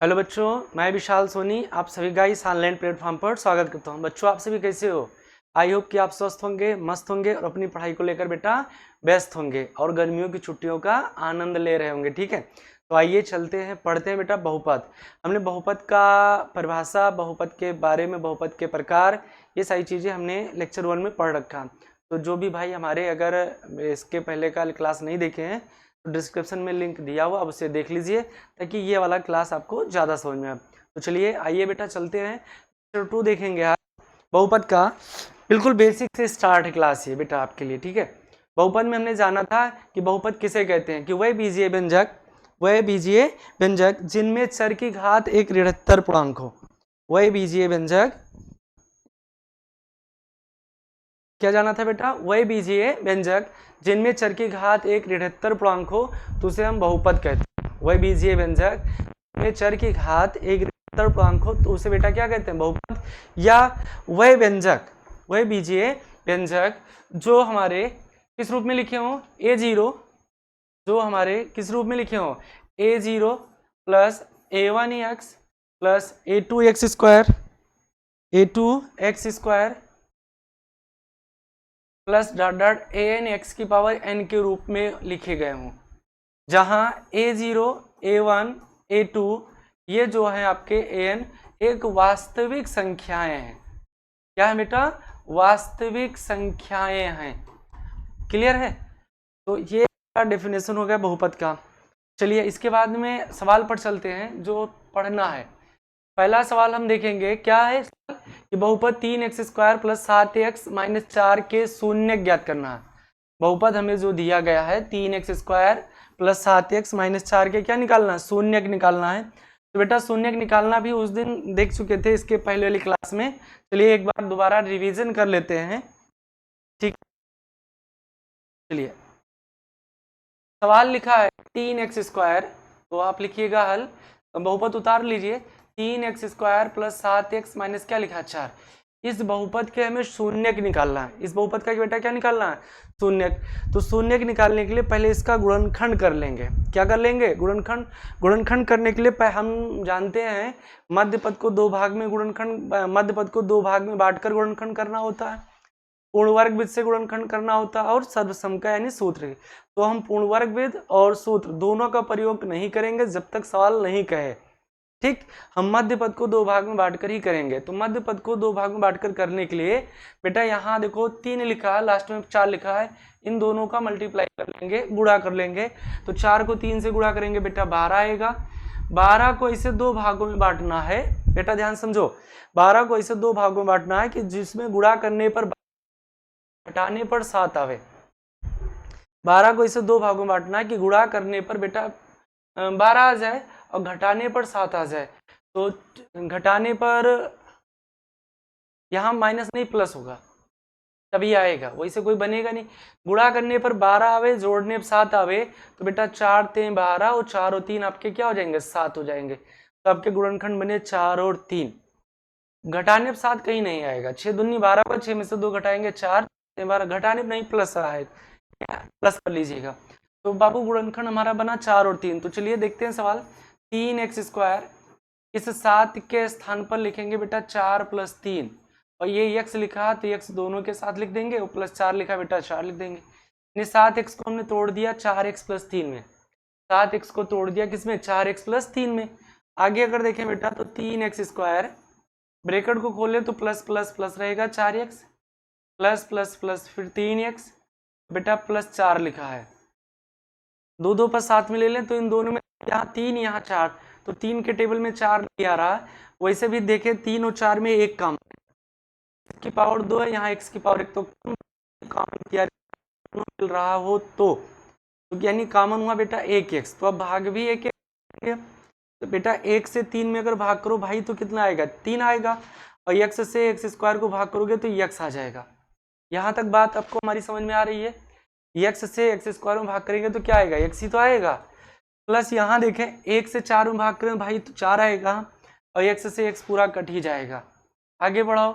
Hello बच्चों, मैं विशाल सोनी आप सभी का इस ऑनलाइन प्लेटफॉर्म पर स्वागत करता हूं। बच्चों, आप सभी कैसे हो? आई होप कि आप स्वस्थ होंगे, मस्त होंगे और अपनी पढ़ाई को लेकर बेटा व्यस्त होंगे और गर्मियों की छुट्टियों का आनंद ले रहे होंगे। ठीक है, तो आइए चलते हैं, पढ़ते हैं बेटा बहुपद। हमने बहुपद का परिभाषा, बहुपद के बारे में, बहुपद के प्रकार, ये सारी चीज़ें हमने लेक्चर 1 में पढ़ रखा। तो जो भी भाई हमारे अगर इसके पहले का क्लास नहीं देखे हैं तो डिस्क्रिप्शन में लिंक दिया हुआ, अब उसे देख लीजिए ताकि ये वाला क्लास आपको ज़्यादा समझ में आए। तो चलिए आइए बेटा चलते हैं, चैप्टर 2 देखेंगे आज बहुपद का। बिल्कुल बेसिक से स्टार्ट है क्लास ये बेटा आपके लिए। ठीक है, बहुपद में हमने जाना था कि बहुपद किसे कहते हैं कि वह बीजीय व्यंजक जिनमें चर की घात एक ऋणात्तर पूर्णांक हो। वह बीजीय व्यंजक क्या जाना था बेटा? वह बीजीय व्यंजक जिनमें चर की घात एक ऋणात्तर पूर्णांक हो तो उसे हम बहुपद कहते हैं। वह बीजीय व्यंजक में चर की घात एक ऋणात्तर पूर्णांक हो तो उसे बेटा क्या कहते हैं? बहुपद। या वह व्यंजक, वह बीजीय व्यंजक जो हमारे किस रूप में लिखे हों? a0, जो हमारे किस रूप में लिखे हों? a0 plus a1x plus a2x square plus dot dot an x की पावर n के रूप में लिखे गए हों, जहां a0, a1, a2 ये जो है आपके an एक वास्तविक संख्याएं हैं। क्या है बेटा? वास्तविक संख्याएं हैं। क्लियर है? तो ये डेफिनेशन हो गया बहुपद का। चलिए इसके बाद में सवाल पर चलते हैं जो पढ़ना है। पहला सवाल हम देखेंगे, क्या है कि बहुपद 3x square plus 7x minus 4 के शून्य ज्ञात करना है। बहुपद हमें जो दिया गया है 3x square plus 7x minus 4 के क्या निकालना है? शून्य निकालना है। तो बेटा शून्य निकालना भी उस दिन देख चुके थे इसके पहले वाली क्लास में। चलिए एक बार दोबारा रिवीजन कर लेते हैं। ठीक, चलिए सवाल लिखा है 3x स्क्वायर, तो आप लिखिएगा हल, बहुपद उतार लीजिए। 3x square plus 7x minus क्या लिखा है? 4। इस बहुपद के हमें शून्य निकालना है। इस बहुपद का बेटा क्या निकालना है? शून्य। तो शून्य निकालने के लिए पहले इसका गुणनखंड कर लेंगे। क्या कर लेंगे? गुणनखंड। गुणनखंड करने के लिए हम जानते हैं मध्य पद को दो भाग में बांटकर गुणनखंड करना होता है, पूर्ण वर्ग विध से गुणनखंड करना होता है और सर्वसम का यानी सूत्र। तो हम पूर्ण वर्ग विध और सूत्र दोनों का प्रयोग नहीं करेंगे जब तक सवाल नहीं कहे। ठीक, हम मध्य पद को दो भाग में बांटकर ही करेंगे। तो मध्य पद को दो भाग में बांटकर करने के लिए बेटा यहाँ देखो 3 लिखा है, लास्ट में 4 लिखा है, इन दोनों का मल्टीप्लाई कर लेंगे, गुणा कर लेंगे। तो 4 को 3 से गुणा करेंगे बेटा 12 आएगा। 12 को इसे दो भागों में बांटना है बेटा, ध्यान समझो। 12 को इसे दो भागों में बांटना है कि जिसमें गुणा करने पर घटाने पर 7 आवे। 12 को इसे दो भागों में बांटना है कि गुणा करने पर बेटा 12 आ जाए और घटाने पर 7 आ जाए। तो घटाने पर यहाँ माइनस नहीं प्लस होगा तभी आएगा, वैसे कोई बनेगा नहीं। गुणा करने पर 12 आवे, जोड़ने पर 7 आवे, तो बेटा 4 3 12 और 4 और 3 आपके क्या हो जाएंगे? 7 हो जाएंगे। तो आपके गुणनखंड बने 4 और 3। घटाने पर 7 कहीं नहीं आएगा। 6 दूनी 12 पर 6 में से 2 घटाएंगे 4, 12 घटाने पर नहीं प्लस आएगा, प्लस कर लीजिएगा। तो बाबू गुणनखंड हमारा बना 4 और 3। तो चलिए देखते हैं सवाल। 3x स्क्वायर, इस 7 के स्थान पर लिखेंगे बेटा 4 प्लस 3, और ये x लिखा तो x दोनों के साथ लिख देंगे, और प्लस 4 लिखा बेटा 4 लिख देंगे। 7x को हमने तोड़ दिया 4x प्लस 3 में। 7x को तोड़ दिया किसमें? 4x प्लस 3 में। आगे अगर देखें बेटा तो 3x स्क्वायर, ब्रैकेट को खोले तो प्लस प्लस प्लस रहेगा 4x प्लस प्लस प्लस फिर 3x बेटा प्लस 4 लिखा है। दो दो पर साथ में ले लें तो इन दोनों में यहाँ 3 यहाँ 4, तो 3 के टेबल में 4 नहीं आ रहा। वैसे भी देखें 3 और 4 में एक काम, x की पावर 2 है, यहाँ x की पावर 1, तो कॉमन मिल रहा हो तो यानी कॉमन हुआ बेटा 1x। तो अब भाग भी 1 तो बेटा 1 से 3 में अगर भाग करो भाई तो कितना आएगा? 3 आएगा, और x से x स्क्वायर को भाग करोगे तो x आ जाएगा। यहाँ तक बात आपको हमारी समझ में आ रही है? x से x स्क्वायर में भाग करेंगे तो क्या आएगा? x ही तो आएगा। प्लस यहाँ देखें 1 से 4 में भाग करें भाई तो 4 आएगा, और x से x पूरा कट ही जाएगा। आगे बढ़ाओ,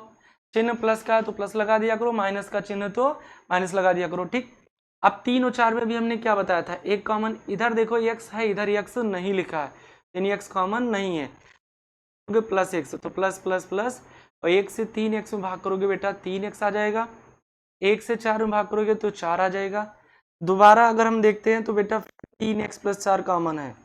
चिन्ह प्लस का तो प्लस लगा दिया करो, माइनस का चिन्ह तो माइनस लगा दिया करो। ठीक, अब 3 और 4 में भी हमने क्या बताया था? एक कॉमन, इधर देखो x है, इधर x नहीं लिखा है, यानी x कॉमन नहीं है, प्लस एक्स तो प्लस प्लस प्लस, और 1 से 3x में भाग करोगे बेटा 3x आ जाएगा, 1 से 4 में भाग करोगे तो 4 आ जाएगा। दोबारा अगर हम देखते हैं तो बेटा 3x प्लस 4 कॉमन है,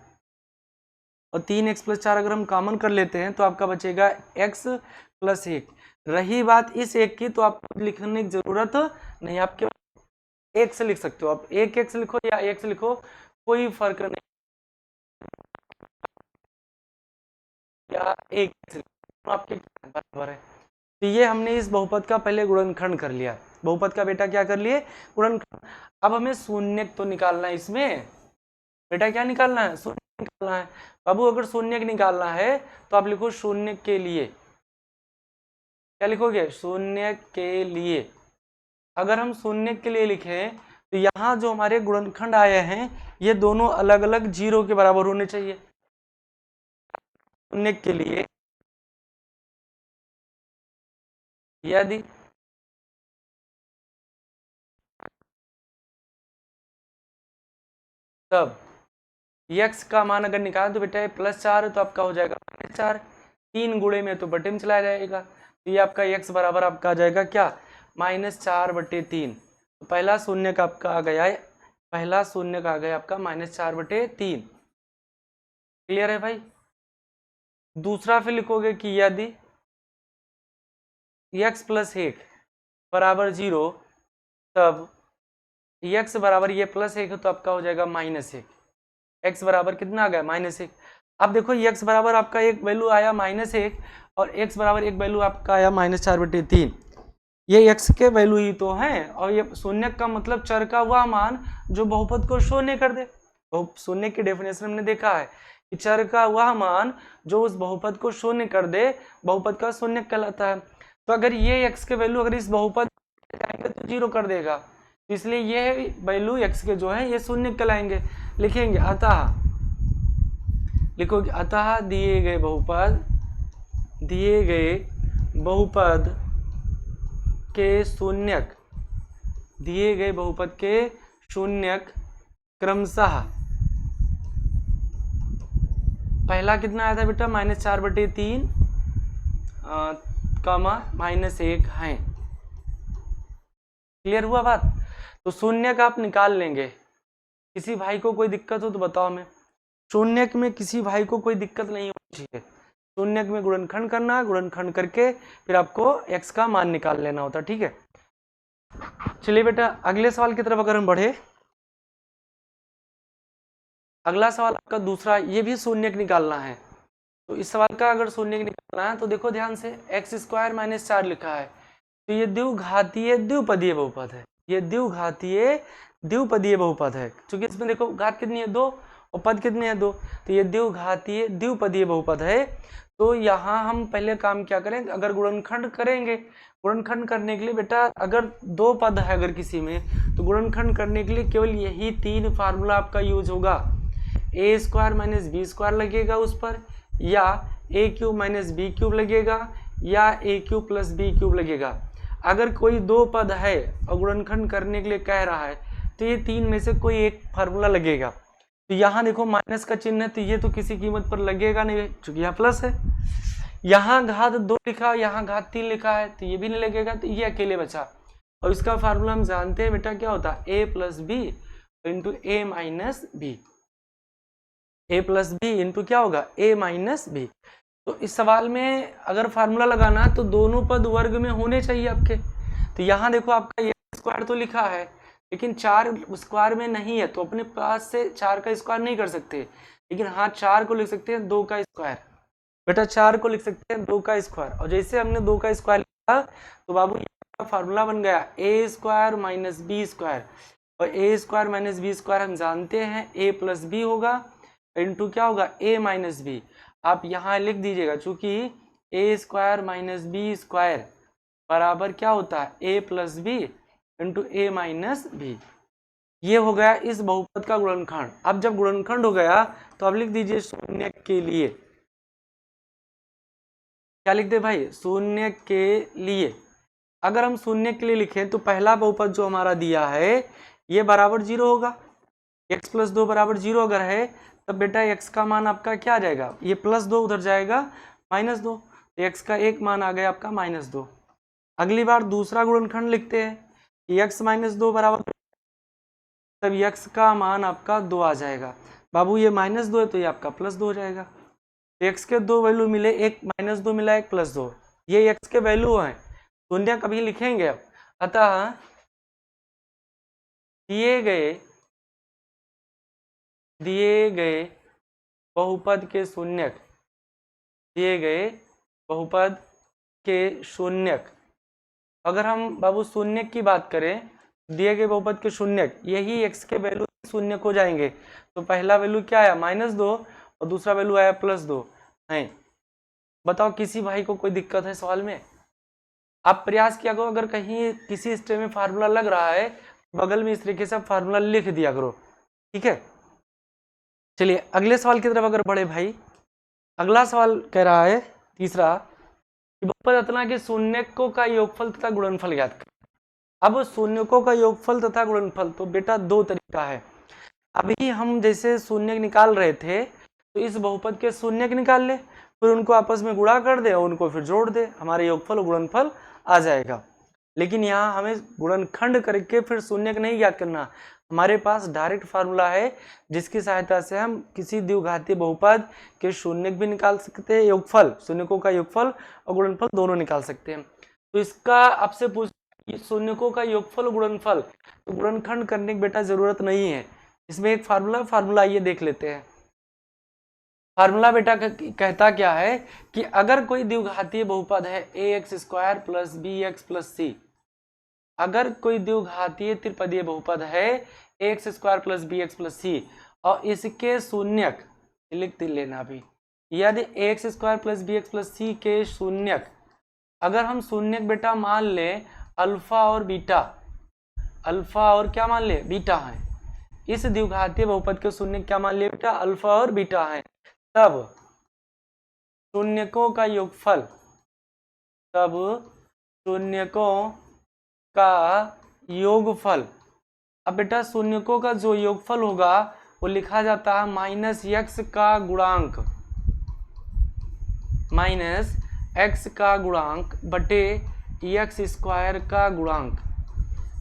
और 3x प्लस 4 अगर हम कॉमन कर लेते हैं तो आपका बचेगा x प्लस 1। रही बात इस एक की तो आपको लिखने की जरूरत नहीं, आप केवल एक से लिख सकते हो, आप एक x लिखो या एक से लिखो कोई फर्क नहीं, या एक से लिखो आपके बराबर है। तो ये हमने इस बहुपद का पहले गुणनखंड कर लिया, बहुपद का बेटा क्या कर लिए, गुणनखंड। अब हमें शून्य तो निकालना है, इसमें बेटा क्या निकालना है, शून्य निकालना है। बाबू अगर शून्य निकालना है तो आप लिखो शून्य के लिए, क्या लिखोगे, शून्य के लिए। अगर हम शून्य के लिए लिखें तो यहाँ जो हमारे गुणनखंड आए हैं ये दोनों अलग अलग 0 के बराबर होने चाहिए। शून्य के लिए यदि तब x का मान अगर निकालें तो बेटा +4 तो आपका हो जाएगा -4, 3 गुणे में तो बटे में चला जाएगा, तो ये आपका x बराबर आपका आ जाएगा क्या, -4/3। तो पहला शून्य का आपका आ गया है, पहला शून्य का आ गया आपका -4/3। क्लियर है भाई। दूसरा फिर लिखोगे कि यदि x + 1 बराबर 0 तब x बराबर ये +1 है तो आपका हो जाएगा -1। x बराबर कितना आ गया, -1। अब देखो x बराबर आपका एक वैल्यू आया -1 और x बराबर एक वैल्यू आपका आया -4/3। ये x के वैल्यू ही तो हैं, और ये शून्य का मतलब चर का वह मान जो बहुपद को शून्य कर दे। शून्य की डेफिनेशन हमने देखा है कि चर का वह मान जो उस बहुपद को शून्य कर दे बहुपद का शून्य कहलाता है। तो अगर ये x के वैल्यू अगर इस बहुपद जाएंगे तो 0 कर देगा, तो इसलिए ये वैल्यू x के जो है ये शून्य कहलाएंगे। लिखेंगे अतः, लिखोगे अतः दिए गए बहुपद के शून्यक, दिए गए बहुपद के शून्यक क्रमशः, पहला कितना आया था बेटा -4/3 -1 है। क्लियर हुआ बात। तो शून्य का आप निकाल लेंगे, किसी भाई को कोई दिक्कत हो तो बताओ हमें, शून्य में किसी भाई को कोई दिक्कत नहीं होनी चाहिए। शून्य में गुणनखंड करना है, गुणनखंड करके फिर आपको x का मान निकाल लेना होता, ठीक है। चलिए बेटा अगले सवाल की तरफ अगर हम बढ़े, अगला सवाल आपका दूसरा, ये भी शून्य निकालना है। तो इस सवाल का अगर शून्य निकालना है तो देखो ध्यान से, x² - 4 लिखा है, तो ये द्विघातीय द्विपदीय बहुपद है, ये द्विघातीय द्विपदीय बहुपद है, क्योंकि इसमें देखो घात कितनी है 2 और पद कितने हैं 2, तो ये द्विघातीय द्विपदीय बहुपद है। तो यहाँ हम पहले काम क्या करें, अगर गुणनखंड करेंगे, गुणनखंड करने के लिए बेटा अगर 2 पद है अगर किसी में, तो गुणनखंड करने के लिए केवल यही 3 फार्मूला आपका यूज होगा। a² - b² लगेगा उस पर, या a³ - b³ लगेगा, या a³ + b³ लगेगा। अगर कोई 2 पद है और गुणनखंड करने के लिए कह रहा है तो ये 3 में से कोई एक फार्मूला लगेगा। तो यहाँ देखो माइनस का चिन्ह है, तो ये तो किसी कीमत पर लगेगा नहीं क्योंकि यहाँ प्लस है। यहाँ घात 2 लिखा, यहाँ घात 3 लिखा है, तो ये भी नहीं लगेगा, तो ये अकेले बचा। और इसका फार्मूला हम जानते हैं बेटा क्या होता है, a + b into a - b, a + b into क्या होगा, a - b। तो इस सवाल में अगर फार्मूला लगाना तो दोनों पद वर्ग में होने चाहिए आपके। तो यहाँ देखो आपका ये स्क्वायर तो लिखा है लेकिन 4 स्क्वायर में नहीं है, तो अपने पास से 4 का स्क्वायर नहीं कर सकते, लेकिन हाँ 4 को लिख सकते हैं 2 का स्क्वायर। बेटा 4 को लिख सकते हैं 2 का स्क्वायर, और जैसे हमने 2 का स्क्वायर लिखा तो बाबू का फार्मूला बन गया a² - b², और a² - b² हम जानते हैं a + b होगा इंटू क्या होगा a - b। आप यहाँ लिख दीजिएगा, चूंकि a² - b² बराबर क्या होता है a + b into a - b। ये हो गया इस बहुपद का गुणनखंड। अब जब गुणनखंड हो गया तो अब लिख दीजिए शून्य के लिए, क्या लिख दे भाई, शून्य के लिए। अगर हम शून्य के लिए लिखें तो पहला बहुपद जो हमारा दिया है ये बराबर 0 होगा, x प्लस 2 बराबर 0 अगर है तब बेटा x का मान आपका क्या आ जाएगा, ये प्लस 2 उधर जाएगा -2, तो x का एक मान आ गया आपका -2। अगली बार दूसरा गुणनखंड लिखते हैं कि x -2 बराबर, तब x का मान आपका 2 आ जाएगा। बाबू ये -2 है तो ये आपका +2 हो जाएगा। तो x के दो वैल्यू मिले, एक -2 मिला, एक +2, ये x के वैल्यू हैं, शून्य कभी लिखेंगे अब। अतः दिए गए बहुपद के शून्यक, दिए गए बहुपद के शून्यक, अगर हम बाबू शून्यक की बात करें, दिए गए बहुपद के शून्यक यही x के वैल्यू शून्यक हो जाएंगे। तो पहला वैल्यू क्या आया -2 और दूसरा वैल्यू आया +2 है। बताओ किसी भाई को कोई दिक्कत है सवाल में? आप प्रयास किया करो, अगर कहीं किसी स्टेप में फार्मूला लग रहा है बगल में इस तरीके से फार्मूला लिख दिया करो, ठीक है। चलिए अगले सवाल की तरफ अगर बढ़े भाई, अगला सवाल कह रहा है तीसरा कि बहुपद रचना के शून्यकों का योगफल तथा गुणनफल ज्ञात करें। अब शून्यकों का योगफल तथा गुणनफल तो बेटा दो तरीका है। अभी हम जैसे शून्यक निकाल रहे थे तो इस बहुपद के शून्यक निकाल ले, फिर उनको आपस में गुणा कर दे और उनको फिर जोड़ दे, हमारे योगफल और गुणनफल आ जाएगा। लेकिन यहाँ हमें गुणनखंड करके फिर शून्यक नहीं ज्ञात करना, हमारे पास डायरेक्ट फार्मूला है जिसकी सहायता से हम किसी द्विघातीय बहुपद के शून्यक भी निकाल सकते हैं, योगफल, शून्यकों का योगफल और गुणनफल दोनों निकाल सकते हैं। तो इसका आपसे पूछ शून्यकों का योगफल और गुणनफल, तो गुणनखंड करने की बेटा जरूरत नहीं है, इसमें एक फार्मूला आइए देख लेते हैं। फार्मूला बेटा कहता क्या है कि अगर कोई द्विघातीय बहुपद है ax² + bx + c, अगर कोई द्विघातीय त्रिपदीय बहुपद है ax² + bx + c और इसके शून्यक लिख लेना भी, यदि ax² + bx + c के शून्यक, अगर हम शून्यक बेटा मान लें अल्फा और बीटा, अल्फा और क्या मान ले बीटा है, इस द्विघातीय बहुपद के शून्यक क्या मान ले बेटा अल्फा और बीटा है, तब शून्यकों का योगफल, तब शून्यकों का योगफल, अब बेटा शून्यकों का जो योगफल होगा वो लिखा जाता है -x का गुणांक, -x का गुणांक बटे x² का गुणांक।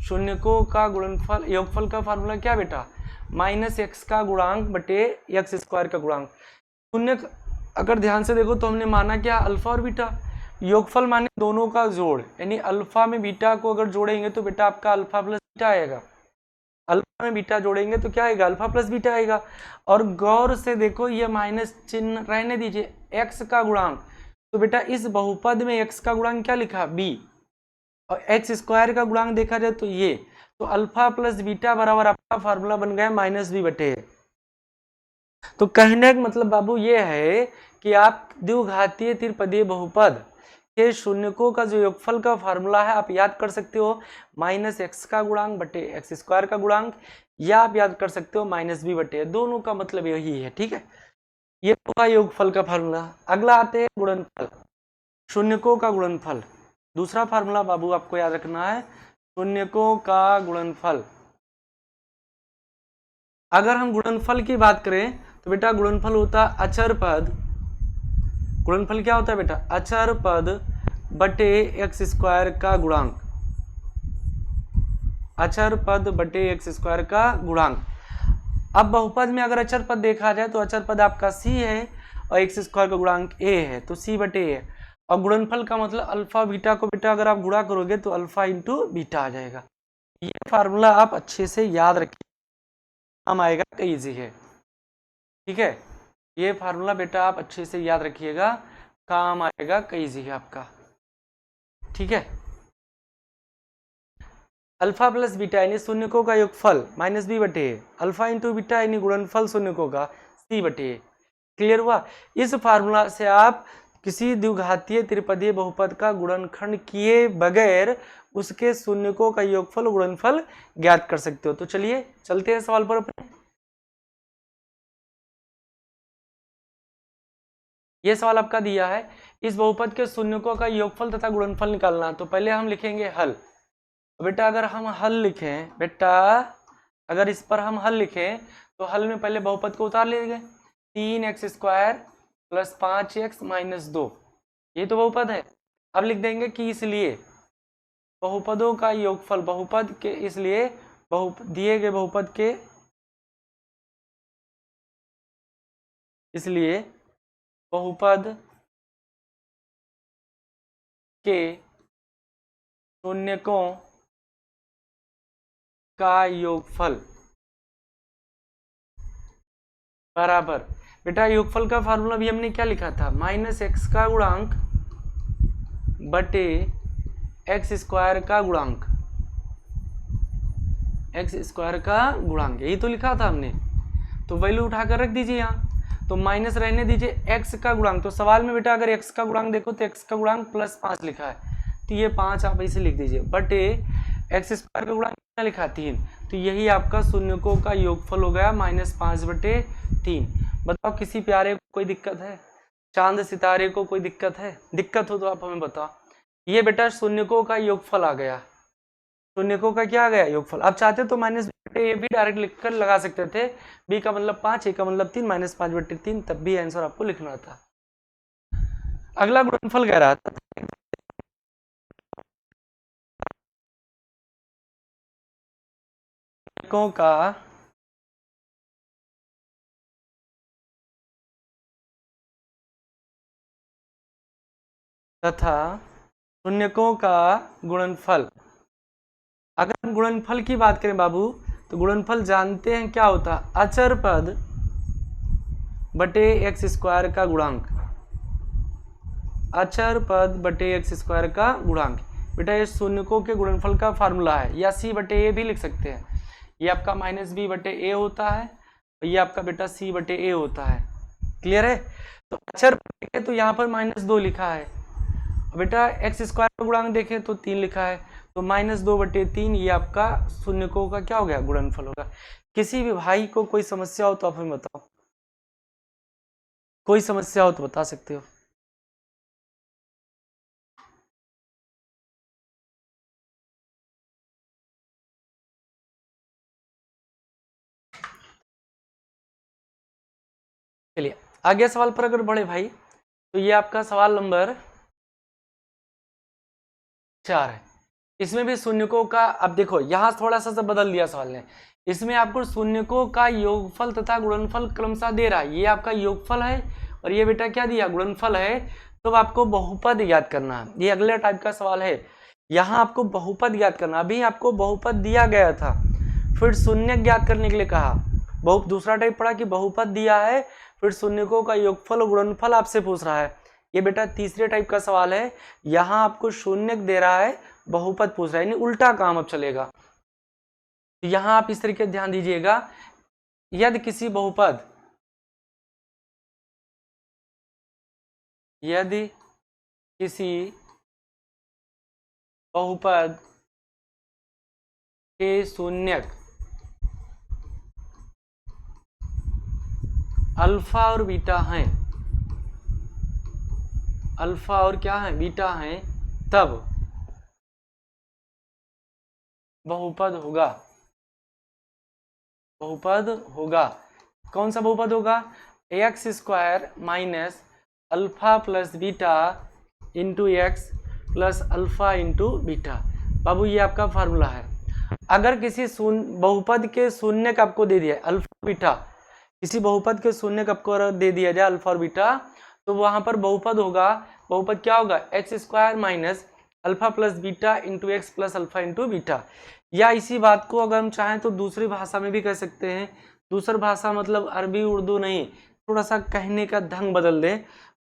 शून्यकों का गुणनफल योगफल का फार्मूला क्या बेटा -x का गुणांक बटे x² का गुणांक। शून्य अगर ध्यान से देखो तो हमने माना क्या अल्फा और बीटा, योगफल माने दोनों का जोड़, यानी अल्फा में बीटा को अगर जोड़ेंगे तो बेटा आपका अल्फा प्लस बीटा आएगा, अल्फा में बीटा जोड़ेंगे तो क्या आएगा अल्फा प्लस बीटा आएगा। और गौर से देखो ये माइनस चिन्ह रहने दीजिए, x का गुणांक, तो बेटा इस बहुपद में x का गुणांक क्या लिखा b, और x² का गुणांक देखा जाए तो ये, तो अल्फा प्लस बीटा बराबर आपका फार्मूला बन गया -b/a। तो कहने का मतलब बाबू ये है कि आप द्विघातीय त्रिपदीय बहुपद के शून्यकों का जो योगफल का फार्मूला है आप याद कर सकते हो -x का गुणांक बटे x² का गुणांक, या आप याद कर सकते हो -b/a, दोनों का मतलब यही है, ठीक है। ये होगा योगफल का फार्मूला। अगला आते हैं गुणनफल, शून्यकों का गुणनफल। दूसरा फार्मूला बाबू आपको याद रखना है शून्यकों का गुणनफल। अगर हम गुणनफल की बात करें तो बेटा गुणनफल होता है अचर पद, गुणनफल क्या होता है बेटा अचर पद बटे x² का गुणांक, अचर पद बटे x² का गुणांक। अब बहुपद में अगर अचर पद देखा जाए तो अचर पद आपका c है और x² का गुणांक a है, तो c/a है। और गुणनफल का मतलब अल्फा बीटा को बेटा अगर आप गुणा करोगे तो अल्फा इंटू बीटा आ जाएगा। ये फार्मूला आप अच्छे से याद रखिए, काम आएगा, कई इजी है, ठीक है। ये फार्मूला बेटा आप अच्छे से याद रखिएगा, काम आएगा, कई इजी है आपका, ठीक है। अल्फा प्लस बीटा यानी शून्यकों का योगफल -b/a, अल्फा इंटू बीटा यानी गुणनफल शून्यकों का c/a। क्लियर हुआ? इस फार्मूला से आप किसी द्विघातीय त्रिपदीय बहुपद का गुणनखंड किए बगैर उसके शून्यकों का योगफल और गुणनफल ज्ञात कर सकते हो। तो चलिए चलते हैं सवाल पर अपने। ये सवाल आपका दिया है इस बहुपद के शून्यकों का योगफल तथा गुणनफल निकालना। तो पहले हम लिखेंगे हल। बेटा अगर हम हल लिखें, बेटा अगर इस पर हम हल लिखें तो हल में पहले बहुपद को उतार लेंगे, 3x² प्लस 5x माइनस 2, ये तो बहुपद है। अब लिख देंगे कि इसलिए बहुपदों का योगफल, बहुपद के इसलिए दिए गए बहुपद के इसलिए बहुपद के शून्यकों का योगफल बराबर, बेटा योगफल का फार्मूला भी हमने क्या लिखा था, -x का गुणांक बटे x² का गुणांक, x² का गुणांक, यही तो लिखा था हमने। तो वैल्यू उठाकर रख दीजिए यहाँ, तो माइनस रहने दीजिए x का गुणांक। तो सवाल में बेटा अगर x का गुणांक देखो तो x का गुणांक +5 लिखा है, तो ये 5 आप ऐसे लिख दीजिए, बटे x² का गुणांक कितना लिखा, 3। तो यही आपका शून्यकों का योगफल हो गया -5/3। बताओ किसी प्यारे को कोई दिक्कत है, चांद सितारे को कोई दिक्कत है? दिक्कत हो तो आप हमें बताओ। ये बेटा शून्यकों का योगफल आ गया, शून्यकों का क्या आ गया, योगफल। आप चाहते तो ये भी डायरेक्ट लिखकर लगा सकते थे, b का मतलब 5, a का मतलब 3, -5/3, तब भी आंसर आपको लिखना था। अगला गुणनफल कह रहा था का तथा शून्यकों का गुणनफल। अगर हम गुणनफल की बात करें बाबू, तो गुणनफल जानते हैं क्या होता है, अचर पद बटे x² का गुणांक, अचर पद बटे x² का गुणांक। बेटा ये शून्यकों के गुणनफल का फार्मूला है, या c/a भी लिख सकते हैं। ये आपका -b/a होता है, और ये आपका बेटा c/a होता है। क्लियर है? तो अचर पद है तो यहाँ पर -2 लिखा है, बेटा x² का गुणांक देखें तो 3 लिखा है, तो -2/3 ये आपका शून्यकों का क्या हो गया, गुणनफल होगा। किसी भी भाई को कोई समस्या हो तो आप हमें बताओ, कोई समस्या हो तो बता सकते हो। चलिए आगे सवाल पर अगर बढ़े भाई, तो ये आपका सवाल नंबर 4 है। इसमें भी शून्यकों का, अब देखो यहाँ थोड़ा सा बदल दिया सवाल ने, इसमें आपको शून्यकों का योगफल तथा गुणनफल क्रमशः दे रहा है। ये आपका योगफल है और ये बेटा क्या दिया, गुणनफल है। तो आपको बहुपद याद करना है, ये अगले टाइप का सवाल है। यहाँ आपको बहुपद याद करना, अभी आपको बहुपद दिया गया था, फिर शून्य ज्ञात करने के लिए कहा। दूसरा टाइप पढ़ा कि बहुपद दिया है, फिर शून्यकों का योगफल और गुणनफल आपसे पूछ रहा है। ये बेटा तीसरे टाइप का सवाल है, यहाँ आपको शून्य दे रहा है, बहुपद पूछ रहा है, यानी उल्टा काम अब चलेगा। तो यहाँ आप इस तरीके ध्यान दीजिएगा, यदि किसी बहुपद, यदि किसी बहुपद के शून्यक अल्फा और बीटा हैं, अल्फा और क्या है, बीटा हैं, तब बहुपद होगा, बहुपद होगा। कौन सा बहुपद होगा, x² minus alpha plus beta into x plus alpha into beta. बाबू ये आपका फार्मूला है। अगर किसी बहुपद के शून्य का आपको दे दिया अल्फा बीटा, किसी बहुपद के शून्य का आपको दे दिया जाए अल्फा और बीटा, तो वहां पर बहुपद होगा, बहुपद क्या होगा, x² minus alpha plus beta into x plus alpha into beta. या इसी बात को अगर हम चाहें तो दूसरी भाषा में भी कह सकते हैं, दूसरी भाषा मतलब अरबी उर्दू नहीं, थोड़ा सा कहने का ढंग बदल दे,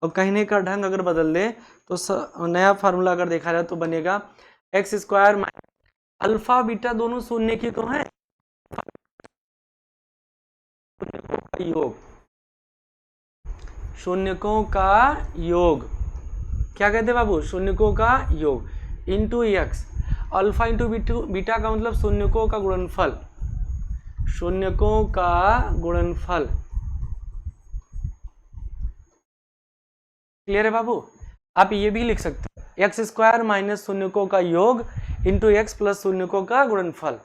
और कहने का ढंग अगर बदल दे तो नया फार्मूला अगर देखा जाए तो बनेगा x² माइनस अल्फा बीटा दोनों शून्य की तो है, योग, शून्यकों का योग, क्या कहते हैं बाबू, शून्यकों का योग into x, alpha into beta का मतलब शून्यकों का गुणनफल, शून्यकों का गुणनफल। क्लियर है बाबू? आप ये भी लिख सकते हैं x² माइनस शून्यकों का योग इंटू एक्स प्लस शून्यकों का गुणनफल।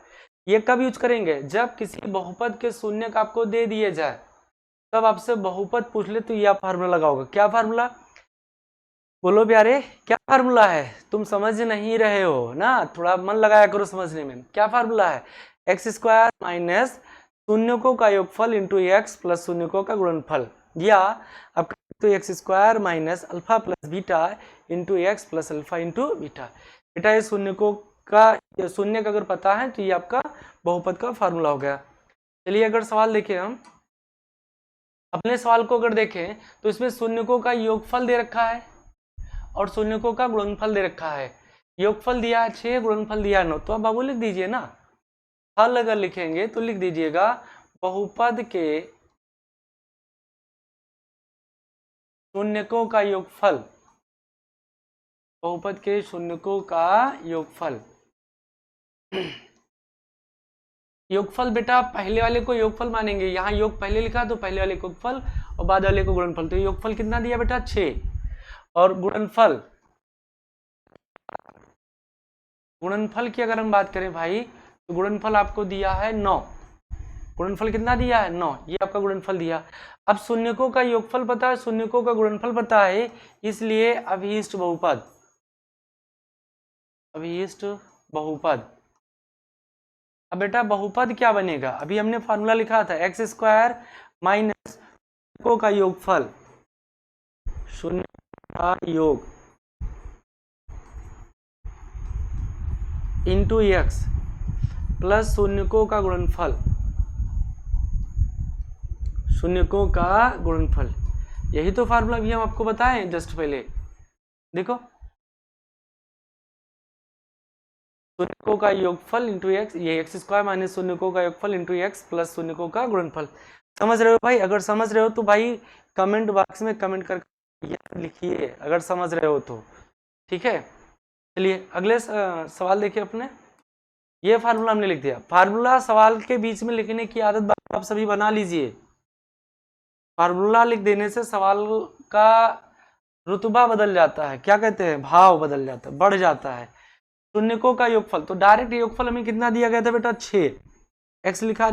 ये कब यूज करेंगे? जब किसी बहुपद के शून्य का आपको दे दिए जाए, तब आपसे बहुपद पूछ ले तो यह फार्मूला लगाओगे। क्या फार्मूला? बोलो प्यारे, क्या फार्मूला है? तुम समझ नहीं रहे हो ना, थोड़ा मन लगाया करो समझने में। क्या फार्मूला है? एक्स स्क्वायर माइनस शून्यकों का योगफल इंटू एक्स प्लस शून्यकों का गुणनफल, या अब तो x square minus alpha plus beta into x plus alpha into beta. बेटा ये शून्यकों का शून्य का अगर पता है तो ये आपका बहुपद का फार्मूला हो गया। चलिए अगर सवाल देखें, हम अपने सवाल को अगर देखें तो इसमें शून्यकों का योगफल दे रखा है और शून्यकों का गुणनफल दे रखा है। योगफल दिया है 6, गुणनफल दिया है 9। तो आप बाबू लिख दीजिए ना, हल अगर लिखेंगे तो लिख दीजिएगा बहुपद के शून्यकों का योगफल, बहुपद के शून्यकों का योगफल। योगफल बेटा पहले वाले को योगफल मानेंगे, यहाँ योग पहले लिखा तो पहले वाले को योगफल और बाद वाले को गुणनफल। तो योगफल कितना दिया बेटा? 6, और गुणनफल, गुणनफल की अगर हम बात करें भाई तो गुणनफल आपको दिया है 9। गुणनफल कितना दिया है? 9। ये आपका गुणनफल दिया। अब शून्यकों का योगफल पता है, शून्यकों का गुणनफल पता है, इसलिए अभिष्ट बहुपद, अभिष्ट बहुपद। अब बेटा बहुपद क्या बनेगा? अभी हमने फार्मूला लिखा था एक्स स्क्वायर माइनस शून्यकों का योगफल, शून्य का योग इंटू एक्स प्लस शून्यकों का गुणनफल, शून्यकों का गुणनफल। यही तो फार्मूला भी हम आपको बताएं जस्ट पहले। देखो शून्यकों का योगफल इंटू एक्स, ये एक्स स्क्वायर माइनस शून्यकों का योगफल इंटू एक्स प्लस शून्यकों का गुणनफल। समझ रहे हो भाई? अगर समझ रहे हो तो भाई कमेंट बॉक्स में कमेंट करके लिखिए अगर समझ रहे हो तो, ठीक है। चलिए अगले सवाल देखिए अपने। ये फार्मूला हमने लिख दिया। फार्मूला सवाल के बीच में लिखने की आदत आप सभी बना लीजिए। फार्मूला लिख देने से सवाल का रुतबा बदल जाता है, क्या कहते हैं, भाव बदल जाता है, बढ़ जाता है। शून्यकों का योगफल, तो डायरेक्ट योगफल हमें कितना दिया गया था बेटा? 6। एक्स लिखा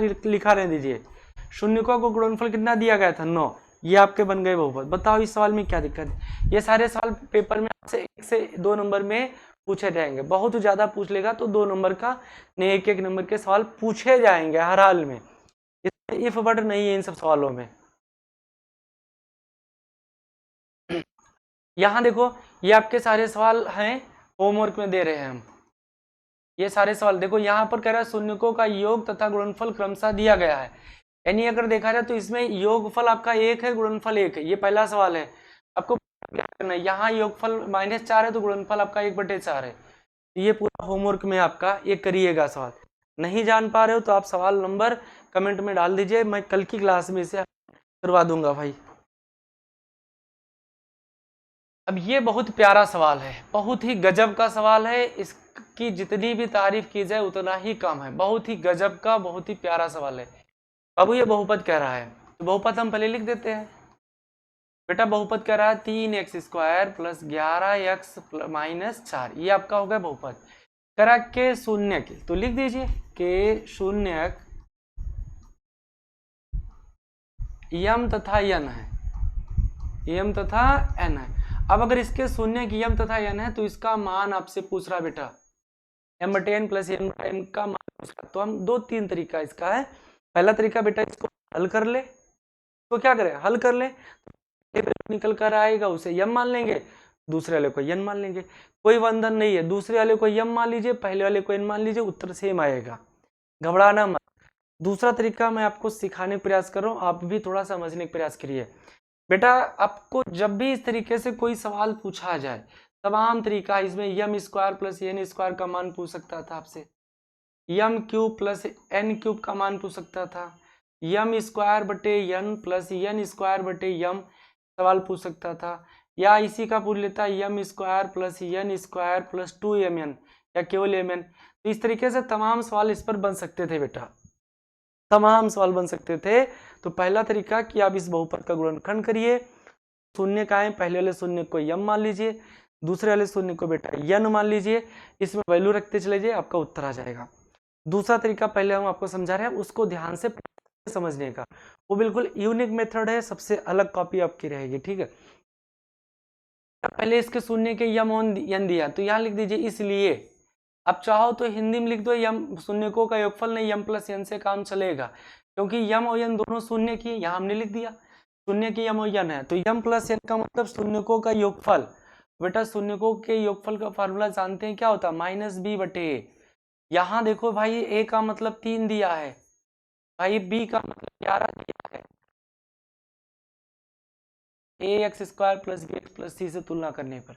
रहने दीजिए। शून्यकों को गुणनफल कितना दिया गया था? 9। ये आपके बन गए बहुपद। बताओ इस सवाल में क्या दिक्कत है? ये सारे सवाल पेपर में आपसे 1 से 2 नंबर में पूछे जाएंगे। बहुत ज्यादा पूछ लेगा तो 2 नंबर का नहीं, 1-1 नंबर के सवाल पूछे जाएंगे हर हाल में। इसमें इफ बट नहीं है इन सब सवालों में। यहाँ देखो ये आपके सारे सवाल हैं, होमवर्क में दे रहे हैं हम। ये सारे सवाल देखो, यहाँ पर कह रहा है शून्यकों का योग तथा गुणनफल क्रमशः दिया गया है। यानी अगर देखा जाए तो इसमें योगफल आपका 1 है, गुणनफल 1 है। ये पहला सवाल है, आपको क्या करना है, यहाँ योगफल -4 है तो गुणनफल आपका 1/4 है। ये पूरा होमवर्क में आपका ये करिएगा सवाल। नहीं जान पा रहे हो तो आप सवाल नंबर कमेंट में डाल दीजिए, मैं कल की क्लास में इसे करवा दूंगा भाई। अब ये बहुत प्यारा सवाल है, बहुत ही गजब का सवाल है। इसकी जितनी भी तारीफ की जाए उतना ही कम है। बहुत ही गजब का, बहुत ही प्यारा सवाल है। बाबू ये बहुपद कह रहा है तो बहुपद हम पहले लिख देते हैं। बेटा बहुपद कह रहा है 3x square plus 11x minus 4, ये आपका हो गया बहुपद। कह रहा के शून्यक, तो लिख दीजिए के शून्यक यम तथा यन है, यम तथा एन है। अब अगर इसके शून्य की यम तथा एन है तो इसका मान आपसे पूछ रहा बेटा m/n प्लस n का मान पूछ रहा। तो हम 2-3 तरीका इसका है। पहला तरीका बेटा इसको हल कर ले, तो क्या करें, हल कर ले, निकल कर आएगा उसे यम मान लेंगे, दूसरे वाले को यन मान लेंगे। कोई बंधन नहीं है, दूसरे वाले को यम मान लीजिए, पहले वाले को एन मान लीजिए, उत्तर सेम आएगा, घबराना मत। दूसरा तरीका मैं आपको सिखाने का प्रयास कर रहा हूँ, आप भी थोड़ा समझने का प्रयास करिए। बेटा आपको जब भी इस तरीके से कोई सवाल पूछा जाए, तमाम तरीका, इसमें m square plus n square का मान पूछ सकता था आपसे, m cube plus n cube का मान पूछ सकता था, यम स्क्वायर बटे यन प्लस यन स्क्वायर बटे यम सवाल पूछ सकता था, या इसी का पूछ लेता यम स्क्वायर प्लस यन स्क्वायर प्लस 2mn या केवल mn। तो इस तरीके से तमाम सवाल इस पर बन सकते थे बेटा, तमाम सवाल बन सकते थे। तो पहला तरीका कि आप इस बहुपद का गुणनखंड करिए, शून्य का है, पहले वाले शून्य को यम मान लीजिए, दूसरे वाले शून्य को बेटा यन मान लीजिए, इसमें वैल्यू रखते चले जाइए, आपका उत्तर आ जाएगा। दूसरा तरीका पहले हम आपको समझा रहे हैं, उसको ध्यान से समझने का, वो बिल्कुल यूनिक मेथड है, सबसे अलग कॉपी आपकी रहेगी, ठीक है। पहले इसके शून्य के यम और यन दिया, तो यहाँ लिख दीजिए इसलिए। अब चाहो तो हिंदी में लिख दो यम शून्यकों का योगफल, नहीं यम प्लस यन से काम चलेगा, क्योंकि यम और यन दोनों शून्य की, यहाँ हमने लिख दिया शून्य की यम और यन है, तो यम प्लस यन का मतलब शून्यकों का योगफल। बेटा शून्यकों के योगफल का फार्मूला जानते हैं क्या होता है, माइनस बी बटे ए। यहाँ देखो भाई ए का मतलब 3 दिया है, भाई बी का मतलब 11 दिया है, a x square plus b x plus c से तुलना करने पर,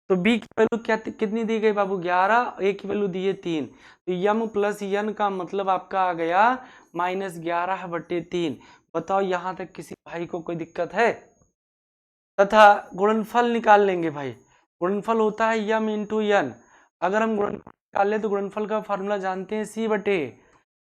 तो b की वैल्यू क्या कितनी दी गई बाबू 11, a की वैल्यू दी है 3, तो यम प्लस यन का मतलब आपका आ गया -11/3। बताओ यहाँ तक किसी भाई को कोई दिक्कत है? तथा गुणनफल निकाल लेंगे भाई, गुणनफल होता है यम इंटू यन। अगर हम गुणनफल निकाल ले तो गुणनफल का फार्मूला जानते हैं c बटे,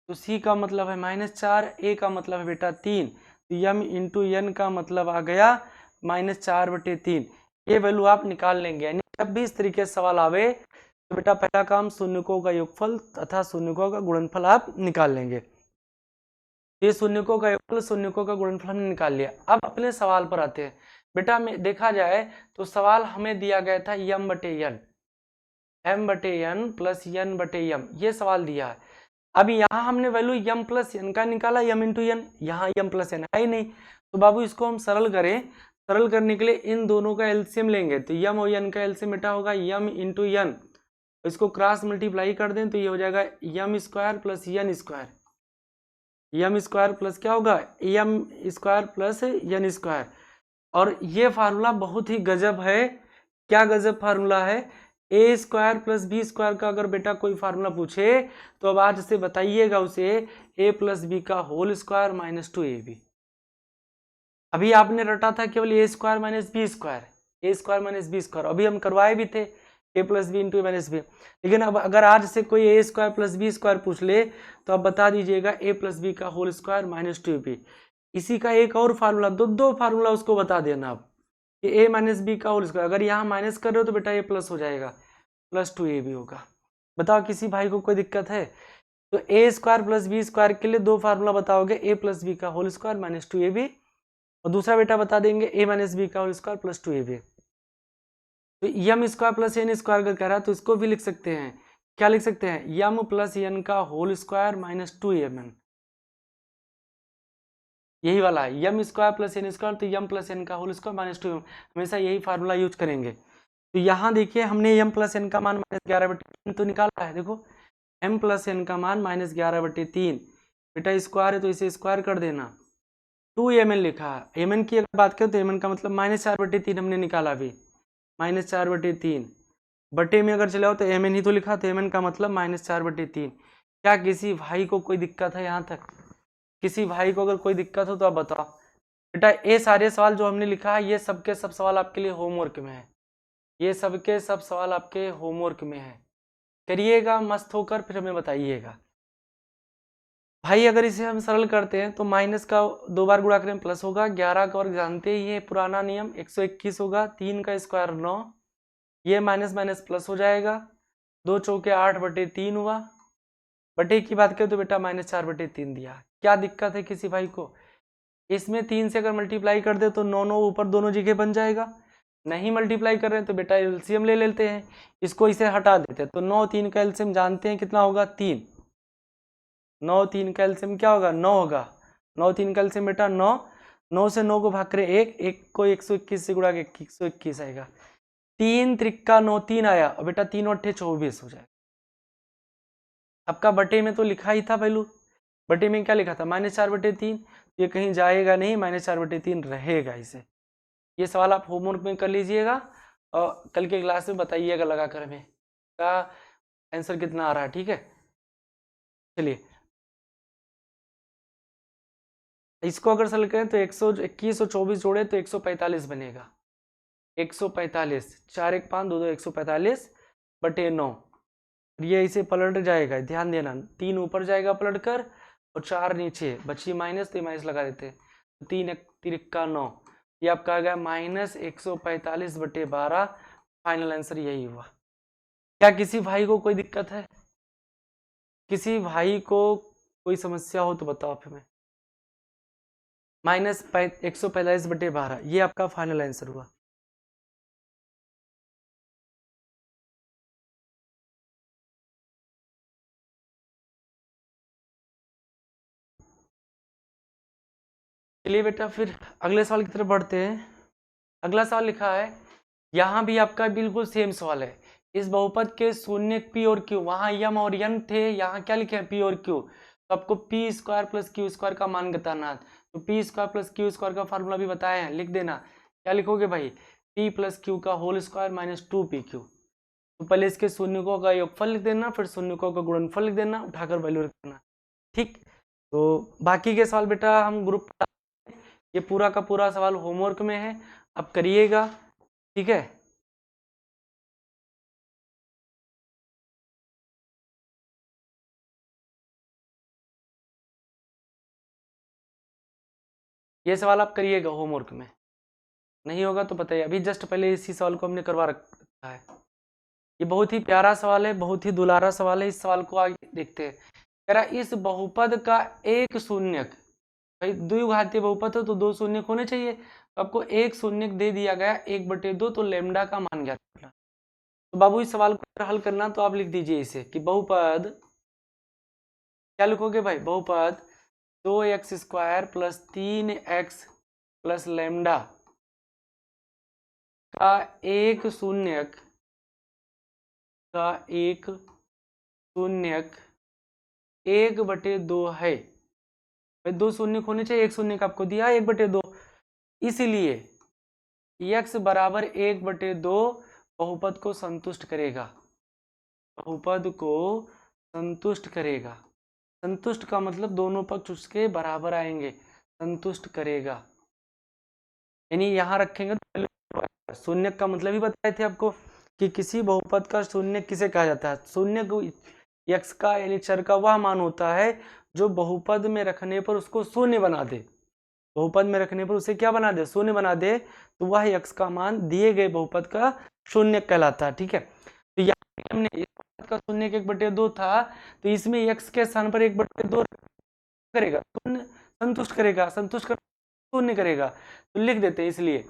तो c का मतलब है -4, a का मतलब है बेटा 3, तो यम इंटू यन का मतलब आ गया -4/3। ये वैल्यू आप निकाल लेंगे, यानी जब भी इस तरीके से सवाल आवे तो बेटा पहला काम शून्यकों का योगफल तथा शून्यकों का गुणनफल आप निकाल लेंगे। ये शून्यकों का योगफल शून्यकों का गुणनफल हमने निकाल लिया। अब अपने सवाल पर आते हैं। बेटा में देखा जाए तो सवाल हमें दिया गया था यम बटे यन, एम बटे यन प्लस यन बटे यम, ये सवाल दिया है। अब यहाँ हमने वैल्यू यम प्लस यन का निकाला, यम इंटू यन, यहाँ यम प्लस यन है ही नहीं, तो बाबू इसको हम सरल करें। सरल करने के लिए इन दोनों का एलसीएम लेंगे, तो यम और यन का एलसीएम बेटा होगा यम इंटू यन, इसको क्रॉस मल्टीप्लाई कर दें तो ये हो जाएगा यम स्क्वायर प्लस यन स्क्वायर, यम स्क्वायर प्लस क्या होगा यम स्क्वायर प्लस यन स्क्वायर। और ये फार्मूला बहुत ही गजब है। क्या गजब फार्मूला है? ए स्क्वायर प्लस बी स्क्वायर का अगर बेटा कोई फार्मूला पूछे तो अब आज से बताइएगा उसे ए प्लस बी का होल स्क्वायर माइनस 2ab। अभी आपने रटा था केवल a square minus b square, a square minus b square, अभी हम करवाए भी थे a plus b into minus b. लेकिन अब अगर आज से कोई a square plus b square पूछ ले तो आप बता दीजिएगा ए प्लस बी का होल स्क्वायर माइनस 2ab। इसी का एक और फार्मूला, दो फार्मूला उसको बता देना आप कि ए माइनस बी का होल स्क्वायर, अगर यहाँ माइनस कर रहे हो तो बेटा ये प्लस हो जाएगा, प्लस 2ab होगा। बताओ किसी भाई को कोई दिक्कत है? तो a square plus b square के लिए दो फार्मूला बताओगे, ए प्लस बी का होल स्क्वायर माइनस 2ab, और दूसरा बेटा बता देंगे ए माइनस बी का होल स्क्वायर प्लस 2ab। तो m square plus n square का कह रहा है तो इसको भी लिख सकते हैं, क्या लिख सकते हैं, यम प्लस एन का होल स्क्वायर माइनस 2mn, यही वाला है m square plus n square, तो यम प्लस एन का होल स्क्वायर माइनस 2mn, हमेशा यही फार्मूला यूज करेंगे। तो यहाँ देखिए हमने यम प्लस एन का मान -11/3 तो निकाला है, देखो m प्लस एन का मान -11/3, बेटा स्क्वायर है तो इसे स्क्वायर कर देना, 2mn लिखा है। mn की अगर बात करें तो mn का मतलब -4/3 हमने निकाला अभी, -4/3 बटे में अगर चले हो तो mn ही तो लिखा, तो mn का मतलब -4/3। क्या किसी भाई को कोई दिक्कत है? यहाँ तक किसी भाई को अगर कोई दिक्कत हो तो आप बताओ। बेटा ये सारे सवाल जो हमने लिखा है ये सबके सब सवाल आपके लिए होमवर्क में है, ये सबके सब सवाल आपके होमवर्क में है, करिएगा मस्त होकर फिर हमें बताइएगा। भाई अगर इसे हम सरल करते हैं तो माइनस का 2 बार गुणा करें प्लस होगा, 11 का वर्ग जानते ही है पुराना नियम 121 होगा, 3 का स्क्वायर 9, ये माइनस माइनस प्लस हो जाएगा, 2 चौके 8/3 हुआ, बटे की बात करें तो बेटा -4/3 दिया। क्या दिक्कत है किसी भाई को? इसमें 3 से अगर मल्टीप्लाई कर दे तो 9 9 ऊपर दोनों जगह बन जाएगा, नहीं मल्टीप्लाई कर रहे हैं तो बेटा एलसीएम ले लेते हैं, इसको इसे हटा देते हैं, तो 9 3 का एलसीएम जानते हैं कितना होगा 3, 9 3 का एलसीएम क्या होगा 9 होगा, 9 3 का एलसीएम बेटा 9, 9 से 9 को भाग करें 1, 1 को 121 से गुणा के 121 आएगा, 3 त्रिक्का 9 3 आया, और बेटा 3 और 24 हो जाएगा। आपका बटे में तो लिखा ही था वैल्यू, बटे में क्या लिखा था -4/3, ये कहीं जाएगा नहीं, -4/3 रहेगा इसे। ये सवाल आप होमवर्क में कर लीजिएगा और कल के क्लास में बताइएगा लगा कर हमें का आंसर कितना आ रहा है, ठीक है। चलिए इसको अगर सरल करें तो 121 और 24 जोड़े तो 145 बनेगा, 145, 4 1 5 2 2 145 बटे 9, ये इसे पलट जाएगा, ध्यान देना 3 ऊपर जाएगा पलट कर और 4 नीचे, बची माइनस तो माइनस लगा देते, 3 तिरक्का 9, ये आपका आ गया -145/12, फाइनल आंसर यही हुआ। क्या किसी भाई को कोई दिक्कत है? किसी भाई को कोई समस्या हो तो बताओ फिर मैं। -145/12 ये आपका फाइनल आंसर हुआ। चलिए बेटा फिर अगले सवाल की तरफ बढ़ते हैं। अगला सवाल लिखा है, यहाँ भी आपका बिल्कुल सेम सवाल है। इस बहुपद के शून्य पी और क्यू, वहां यम और एन थे, यहाँ क्या लिखे हैं पी और क्यू, तो आपको P square plus Q square का मान बताना। तो P square plus Q square का फार्मूला भी बताया है, लिख देना। क्या लिखोगे भाई, पी प्लस क्यू का होल स्क्वायर माइनस 2pq। तो पहले इसके शून्यकों का योगफल लिख देना, फिर शून्यकों का गुणनफल लिख देना, उठाकर वैल्यू रख देना। ठीक, तो बाकी के सवाल बेटा हम ग्रुप, ये पूरा का पूरा सवाल होमवर्क में है, अब करिएगा। ठीक है, ये सवाल आप करिएगा होमवर्क में, नहीं होगा तो बताइए। अभी जस्ट पहले इसी सवाल को हमने करवा रखा है। ये बहुत ही प्यारा सवाल है, बहुत ही दुलारा सवाल है। इस सवाल को आगे देखते हैं। कह रहा इस बहुपद का एक शून्यक, भाई द्विघातीय बहुपद है तो दो शून्यक होने चाहिए, तो आपको एक शून्यक दे दिया गया 1/2, तो लेमडा का मान ज्ञात करना। तो बाबू इस सवाल को हल करना तो आप लिख दीजिए इसे कि बहुपद, क्या लिखोगे भाई, बहुपद 2x² plus 3x plus lambda का एक शून्यक, का एक शून्यक 1/2 है। भाई दो शून्यक होने चाहिए, एक शून्यक आपको दिया 1/2, इसीलिए x बराबर 1/2 बहुपद को संतुष्ट करेगा, बहुपद को संतुष्ट करेगा। संतुष्ट का मतलब दोनों पक्ष उसके बराबर आएंगे, संतुष्ट करेगा। यानी यहाँ रखेंगे तो शून्य का मतलब ही बताए थे आपको कि किसी बहुपद का शून्य किसे कहा जाता है। शून्य x का यानी चर का वह मान होता है जो बहुपद में रखने पर उसको शून्य बना दे। बहुपद में रखने पर उसे क्या बना दे, शून्य बना दे, तो वह x का मान दिए गए बहुपद का शून्य कहलाता है। ठीक है, तो यहाँ हमने इस बहुपद का शून्य 1/2 था, तो इसमें x के स्थान पर 1/2 करेगा, शून्य संतुष्ट करेगा, संतुष्ट कर शून्य करेगा, तो लिख देते हैं इसलिए।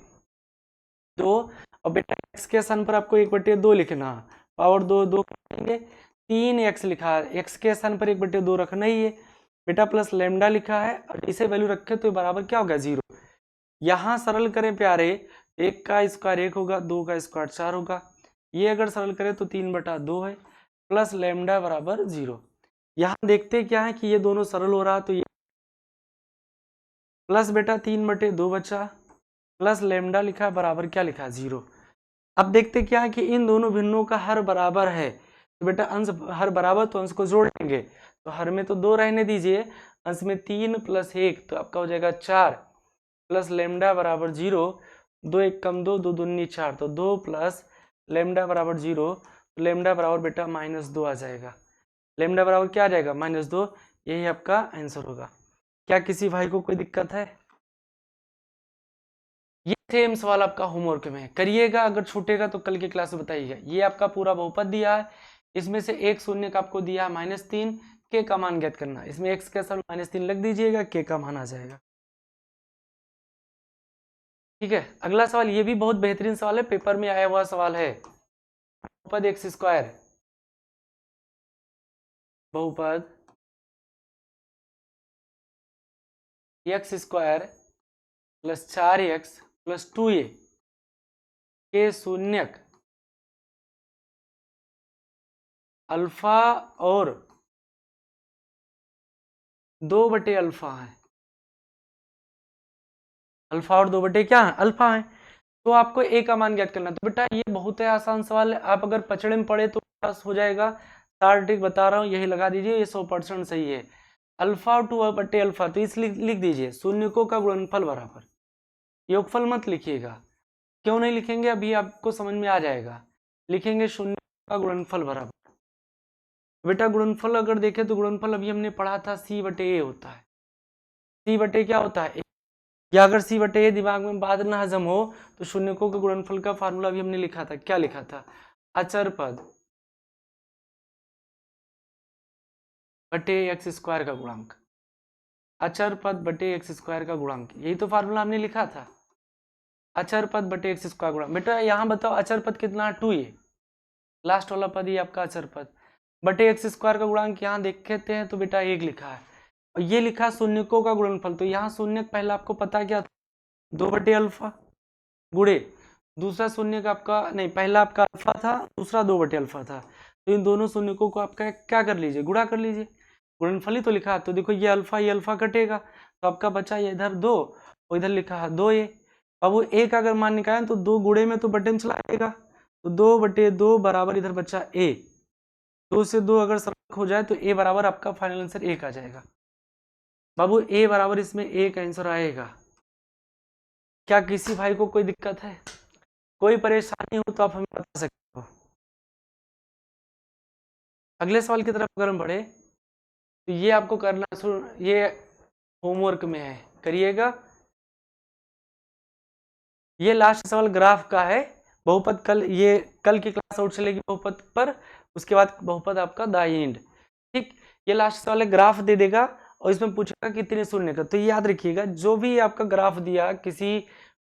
तो अब बेटा x के स्थान पर आपको 1/2 लिखना, पावर 2 करेंगे, 3x लिखा है, x के स्थान पर 1/2 रखना ही है बेटा, प्लस लेमडा लिखा है, और इसे वैल्यू रखे तो बराबर क्या होगा 0। यहाँ सरल करें प्यारे, 1 का स्क्वायर 1 होगा, 2 का स्क्वायर 4 होगा, ये अगर सरल करें तो 3/2 है, प्लस लेमडा बराबर 0। यहाँ देखते क्या है कि ये दोनों सरल हो रहा, तो ये प्लस बेटा 3/2 बचा, प्लस लेमडा लिखा बराबर क्या लिखा 0। अब देखते क्या है कि इन दोनों भिन्नों का हर बराबर है, तो बेटा अंश हर बराबर तो अंश को जोड़ेंगे, तो हर में तो 2 रहने दीजिए, अंश में 3 + 1 तो आपका हो जाएगा 4, प्लस लेमडा बराबर 0, 2 1 कम 2, 2 दूनी 4, तो 2 प्लस लेमडा बराबर 0, तो लेमडा बराबर बेटा -2 आ जाएगा। लेमडा बराबर क्या आ जाएगा -2, यही आपका आंसर होगा। क्या किसी भाई को कोई दिक्कत है? ये सेम सवाल आपका होमवर्क में है, करिएगा, अगर छूटेगा तो कल की क्लास में बताइएगा। ये आपका पूरा बहुपद दिया है, इसमें से एक शून्य का आपको दिया है -3, के का मान ज्ञात करना, इसमें x के साथ -3 लग दीजिएगा, के का मान आ जाएगा। ठीक है, अगला सवाल ये भी बहुत बेहतरीन सवाल है, पेपर में आया हुआ सवाल है। बहुपद x², बहुपद x² plus 4x plus 2a के शून्यक अल्फा और 2/अल्फा है। अल्फा और 2 क्या है, अल्फा है, तो आपको ए का मान ज्ञात करना। तो बेटा ये बहुत ही आसान सवाल है, आप अगर पचड़े में पढ़े तो पास हो जाएगा। सारा ट्रिक बता रहा हूँ, यही लगा दीजिए, ये 100% सही है। अल्फा और 2/अल्फा, तो इसलिए लिख दीजिए शून्यकों का गुणनफल बराबर, योगफल मत लिखिएगा। क्यों नहीं लिखेंगे, अभी आपको समझ में आ जाएगा। लिखेंगे शून्य का गुणनफल बराबर। बेटा गुणनफल अगर देखें तो गुणनफल अभी हमने पढ़ा था c/a होता है। c/a क्या होता है, या अगर c/a दिमाग में बात ना हजम हो तो शून्यकों के गुणनफल का फार्मूला भी हमने लिखा था, क्या लिखा था, अचर पद बटे एक्स स्क्वायर का गुणांक, अचर पद बटे एक्स स्क्वायर का गुणांक, यही तो फार्मूला हमने लिखा था, अचर पद बटे एक्स स्क्वायर गुणांक। बेटा यहाँ बताओ अचर पद कितना, 2 ये लास्ट वाला पद ये आपका अचर पद, बटे एक्स स्क्वायर का गुणांक यहाँ देखते हैं तो बेटा 1 लिखा है, और ये लिखा शून्यकों का गुणनफल, तो यहाँ शून्य पहला आपको पता क्या था, 2 बटे अल्फा गुणे दूसरा शून्य का आपका नहीं, पहला आपका अल्फा था, दूसरा 2 बटे अल्फा था, तो इन दोनों शून्यकों को आपका क्या कर लीजिए, गुणा कर लीजिए, गुणनफल ही तो लिखा, तो देखो ये अल्फा कटेगा, तो आपका बचा ये इधर 2 और इधर लिखा है 2 ये। अब वो एक अगर मान निकालें तो 2 गुणे में तो बटन चला आएगा, तो 2 बटे 2 बराबर इधर बचा ए, 2 से 2 अगर सब्ट्रैक्ट हो जाए तो ए बराबर आपका फाइनल आंसर 1 आ जाएगा। बाबू ए बराबर इसमें 1 आंसर आएगा। क्या किसी भाई को कोई दिक्कत है, कोई परेशानी हो तो आप हमें बता सकते हो। अगले सवाल की तरफ अगर हम बढ़े तो ये आपको करना, ये होमवर्क में है, करिएगा। ये लास्ट सवाल ग्राफ का है, बहुपद कल की क्लास आउट चलेगी बहुपद पर, उसके बाद बहुपद आपका द एंड, ठीक। ये लास्ट सवाल है, ग्राफ दे देगा और इसमें पूछेगा कितने शून्य का, तो याद रखिएगा जो भी आपका ग्राफ दिया, किसी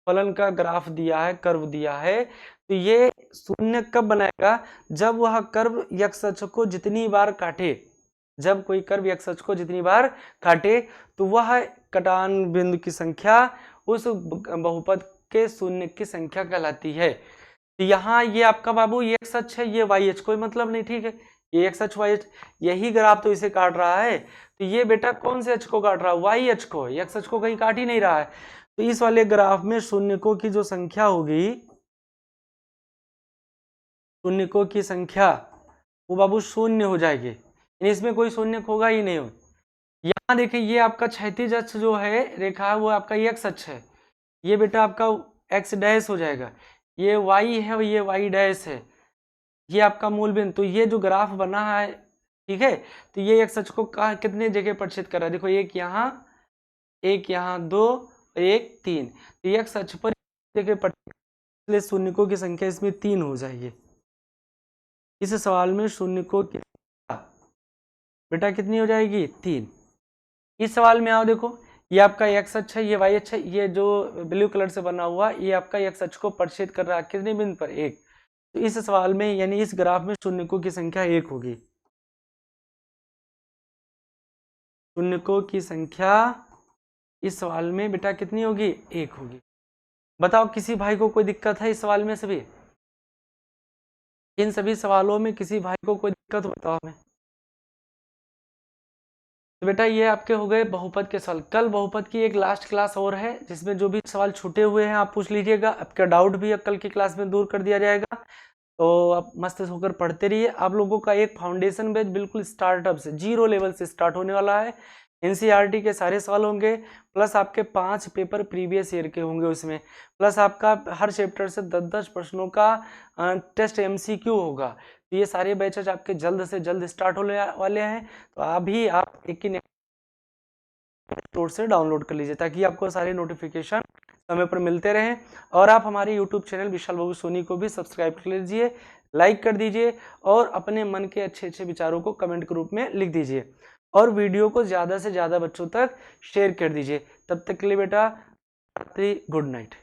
फलन का ग्राफ दिया है, कर्व दिया है, तो ये शून्य कब बनाएगा, जब वह कर्व x अक्ष को जितनी बार काटे, जब कोई कर्व x अक्ष को जितनी बार काटे तो वह कटान बिंदु की संख्या उस बहुपद के शून्य की संख्या कहलाती है। तो यहाँ ये आपका बाबू ये x अक्ष है, ये y अक्ष, कोई मतलब नहीं, ठीक है, ये x अक्ष y अक्ष, यही ग्राफ तो इसे काट रहा है, तो ये बेटा कौन से अक्ष को काट रहा है, y अक्ष को, x अक्ष को कहीं काट ही नहीं रहा है, तो इस वाले ग्राफ में शून्यकों की जो संख्या होगी, शून्यकों की संख्या वो बाबू शून्य हो जाएगी, इसमें कोई शून्य होगा ही नहीं हो। यहाँ देखिए ये आपका क्षैतिज अक्ष जो है रेखा वो आपका x अक्ष है, ये बेटा आपका x डैश हो जाएगा, ये y है और ये y डैश है, ये आपका मूल बिंदु, तो ये जो ग्राफ बना है, ठीक है, तो ये x अक्ष को कितने जगह प्रक्षेप कर रहा है, देखो एक यहाँ 2 और एक 3, तो x अक्ष पर जगह प्रक्षेप, शून्यकों की संख्या इसमें 3 हो जाएगी। इस सवाल में शून्यकों की बेटा कितनी हो जाएगी, 3। इस सवाल में आओ, देखो ये आपका x अक्ष है, ये y अक्ष है, ये जो ब्लू कलर से बना हुआ ये आपका x अक्ष को प्रक्षेप कर रहा है कितने बिंदु पर, 1, तो इस सवाल में यानी इस ग्राफ में शून्यकों की संख्या 1 होगी, शून्यकों की संख्या इस सवाल में बेटा कितनी होगी, 1 होगी। बताओ किसी भाई को कोई दिक्कत है इस सवाल में, सभी इन सभी सवालों में किसी भाई को कोई दिक्कत, बताओ हमें। तो बेटा ये आपके हो गए बहुपद के सवाल, कल बहुपद की एक लास्ट क्लास और है जिसमें जो भी सवाल छूटे हुए हैं आप पूछ लीजिएगा, आपका डाउट भी कल की क्लास में दूर कर दिया जाएगा, तो आप मस्त होकर पढ़ते रहिए। आप लोगों का एक फाउंडेशन बैच बिल्कुल स्टार्टअप से 0 लेवल से स्टार्ट होने वाला है, एनसीईआरटी के सारे सवाल होंगे, प्लस आपके 5 पेपर प्रीवियस ईयर के होंगे उसमें, प्लस आपका हर चैप्टर से 10-10 प्रश्नों का टेस्ट एमसीक्यू होगा, तो ये सारे बैचेज आपके जल्द से जल्द स्टार्ट होने वाले हैं, तो अभी आप एक ही स्टोर से डाउनलोड कर लीजिए ताकि आपको सारे नोटिफिकेशन समय पर मिलते रहें, और आप हमारे यूट्यूब चैनल विशाल बाबू सोनी को भी सब्सक्राइब कर लीजिए, लाइक कर दीजिए और अपने मन के अच्छे अच्छे विचारों को कमेंट के रूप में लिख दीजिए, और वीडियो को ज़्यादा से ज़्यादा बच्चों तक शेयर कर दीजिए। तब तक के लिए बेटा गुड नाइट।